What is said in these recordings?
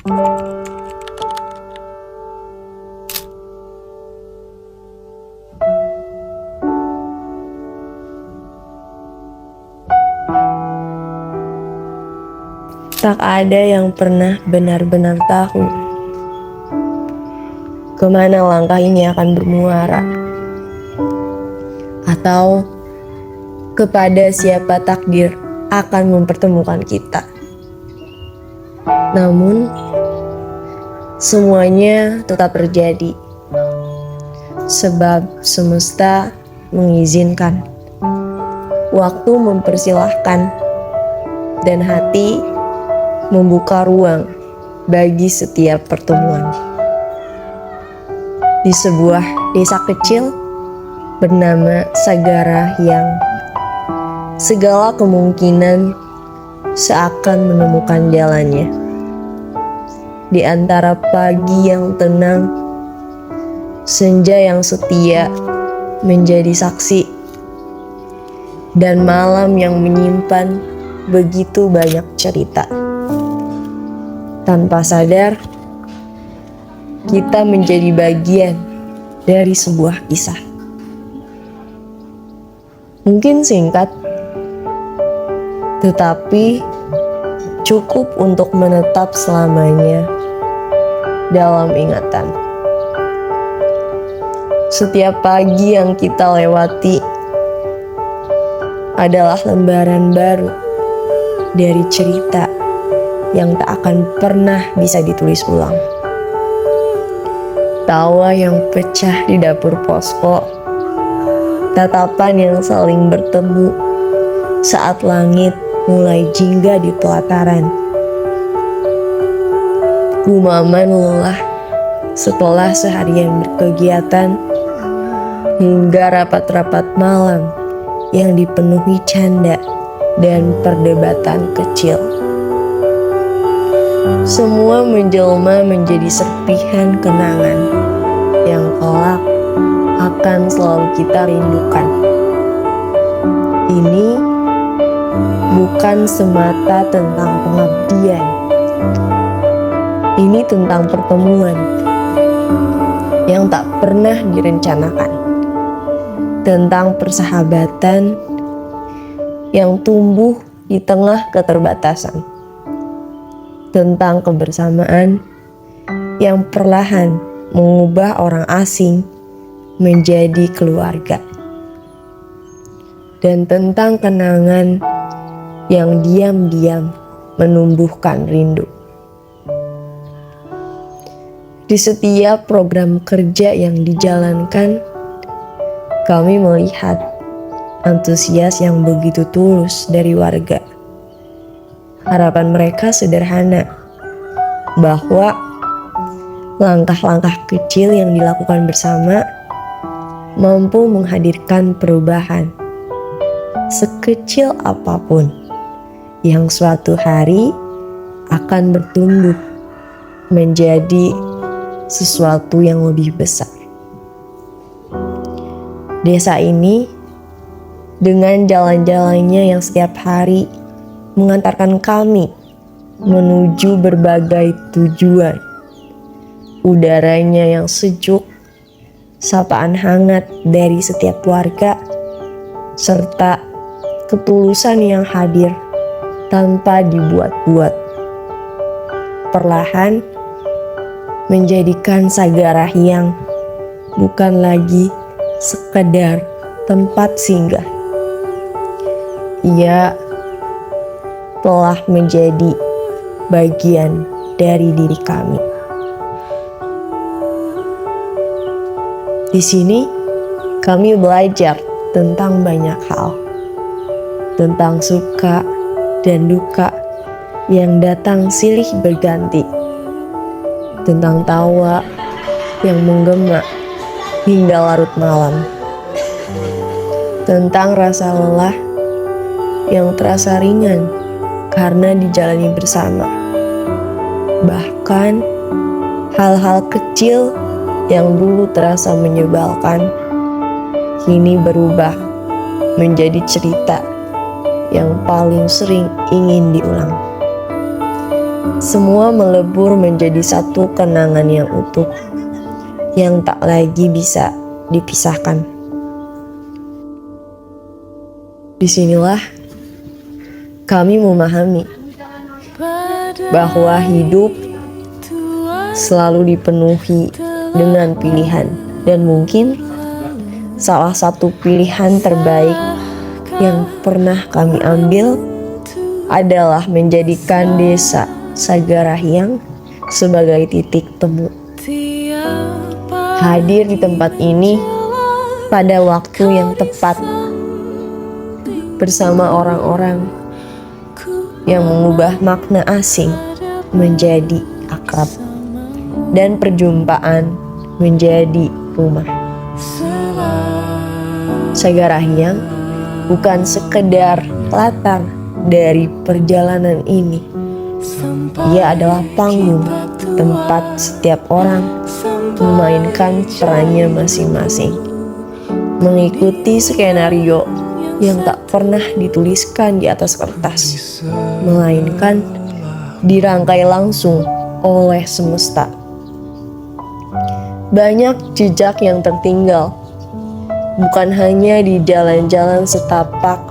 Tak ada yang pernah benar-benar tahu kemana langkah ini akan bermuara, atau kepada siapa takdir akan mempertemukan kita. Namun, semuanya tetap terjadi, sebab semesta mengizinkan, waktu mempersilahkan, dan hati membuka ruang bagi setiap pertemuan. Di sebuah desa kecil bernama Sagara yang segala kemungkinan seakan menemukan jalannya. Di antara pagi yang tenang, senja yang setia menjadi saksi, dan malam yang menyimpan begitu banyak cerita. Tanpa sadar, kita menjadi bagian dari sebuah kisah. Mungkin singkat, tetapi cukup untuk menetap selamanya dalam ingatan. Setiap pagi yang kita lewati adalah lembaran baru dari cerita yang tak akan pernah bisa ditulis ulang. Tawa yang pecah di dapur posko, tatapan yang saling bertemu saat langit mulai jingga di pelataran, gumaman lelah setelah seharian berkegiatan, hingga rapat-rapat malam yang dipenuhi canda dan perdebatan kecil. Semua menjelma menjadi serpihan kenangan yang kelak akan selalu kita rindukan. Ini bukan semata tentang pengabdian. Ini tentang pertemuan yang tak pernah direncanakan. Tentang persahabatan yang tumbuh di tengah keterbatasan. Tentang kebersamaan yang perlahan mengubah orang asing menjadi keluarga. Dan tentang kenangan yang diam-diam menumbuhkan rindu. Di setiap program kerja yang dijalankan, kami melihat antusias yang begitu tulus dari warga. Harapan mereka sederhana, bahwa langkah-langkah kecil yang dilakukan bersama mampu menghadirkan perubahan, sekecil apapun, yang suatu hari akan bertumbuh menjadi sesuatu yang lebih besar. Desa ini, dengan jalan-jalannya yang setiap hari mengantarkan kami menuju berbagai tujuan, udaranya yang sejuk, sapaan hangat dari setiap warga, serta ketulusan yang hadir tanpa dibuat-buat, perlahan menjadikan Sagara Hyang bukan lagi sekedar tempat singgah. Ia telah menjadi bagian dari diri kami. Di sini kami belajar tentang banyak hal, tentang suka dan duka yang datang silih berganti, tentang tawa yang menggema hingga larut malam, tentang rasa lelah yang terasa ringan karena dijalani bersama. Bahkan hal-hal kecil yang dulu terasa menyebalkan kini berubah menjadi cerita yang paling sering ingin diulang. Semua melebur menjadi satu kenangan yang utuh, yang tak lagi bisa dipisahkan. Disinilah kami memahami bahwa hidup selalu dipenuhi dengan pilihan, dan mungkin salah satu pilihan terbaik yang pernah kami ambil adalah menjadikan desa Sagarahyang sebagai titik temu. Hadir di tempat ini pada waktu yang tepat bersama orang-orang yang mengubah makna asing menjadi akrab dan perjumpaan menjadi rumah. Sagarahyang bukan sekedar latar dari perjalanan ini. Ia adalah panggung tempat setiap orang memainkan perannya masing-masing, mengikuti skenario yang tak pernah dituliskan di atas kertas, melainkan dirangkai langsung oleh semesta. Banyak jejak yang tertinggal, bukan hanya di jalan-jalan setapak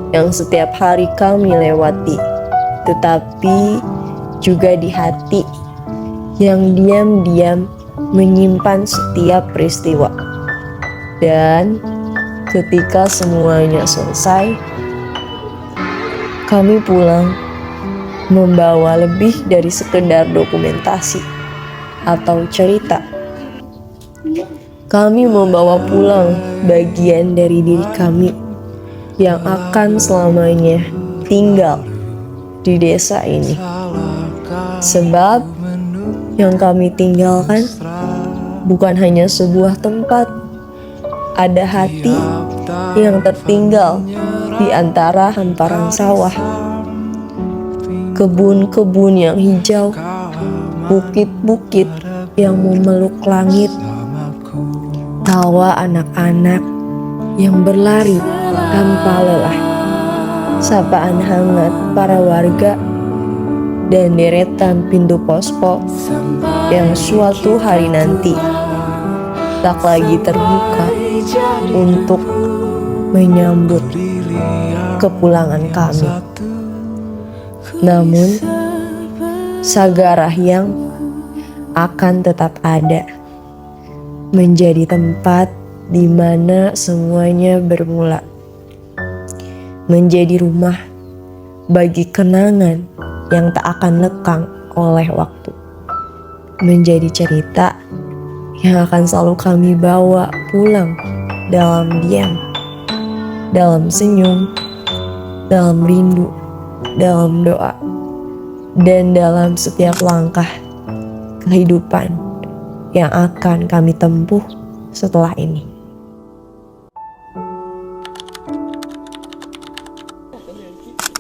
yang setiap hari kami lewati, tetapi juga di hati yang diam-diam menyimpan setiap peristiwa. Dan ketika semuanya selesai, kami pulang membawa lebih dari sekedar dokumentasi atau cerita. Kami membawa pulang bagian dari diri kami yang akan selamanya tinggal di desa ini. Sebab yang kami tinggalkan bukan hanya sebuah tempat, ada hati yang tertinggal di antara hamparan sawah, kebun-kebun yang hijau, bukit-bukit yang memeluk langit, tawa anak-anak yang berlari tanpa lelah, sapaan hangat para warga, dan deretan pintu posko yang suatu hari nanti tak lagi terbuka untuk menyambut kepulangan kami. Namun Sagarahyang akan tetap ada, menjadi tempat di mana semuanya bermula, menjadi rumah bagi kenangan yang tak akan lekang oleh waktu, menjadi cerita yang akan selalu kami bawa pulang dalam diam, dalam senyum, dalam rindu, dalam doa, dan dalam setiap langkah kehidupan yang akan kami tempuh setelah ini.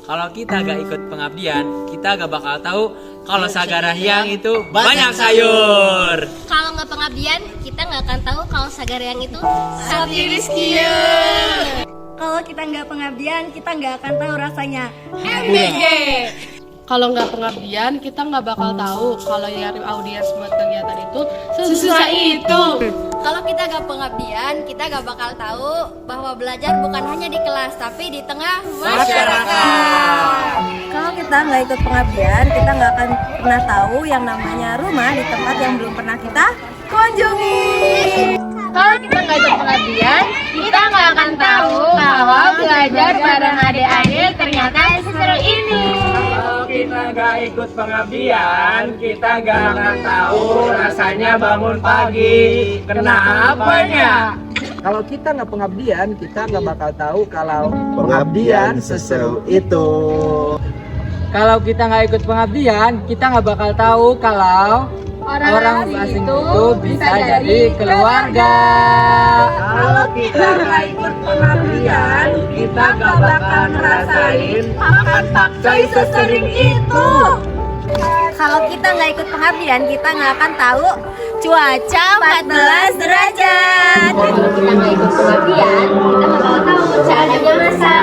Kalau kita gak ikut pengabdian, kita gak bakal tahu kalau Sagarahyang itu banyak sayur. Kalau nggak pengabdian, kita nggak akan tahu kalau Sagarahyang itu Sakti Rizky. Kalau kita nggak pengabdian, kita nggak akan tahu rasanya MBG. Kalau nggak pengabdian, kita nggak bakal tahu kalau nyari audiens buat kegiatan itu sesusah itu. Kalau kita nggak pengabdian, kita nggak bakal tahu bahwa belajar bukan hanya di kelas, tapi di tengah masyarakat. Kalau kita nggak ikut pengabdian, kita nggak akan pernah tahu yang namanya rumah di tempat yang belum pernah kita kunjungi. Kalau kita nggak ikut pengabdian, kita nggak akan tahu kalau belajar bareng adik-adik ternyata seseru ini. Kalau kita gak ikut pengabdian, kita gak akan tahu rasanya bangun pagi. Kenapanya? Kalau kita nggak pengabdian, kita nggak bakal tahu kalau pengabdian seseru itu. Kalau kita nggak ikut pengabdian, kita nggak bakal tahu kalau orang asing itu bisa jadi keluarga. Kalau kita nggak ikut pengabdian, kita nggak bakal ngerasain makan pakcoy sesering itu. Kalau kita nggak ikut pengabdian, kita nggak akan tahu cuaca 14 derajat. Kalau kita nggak ikut pengabdian, kita nggak bakal tahu caranya masak.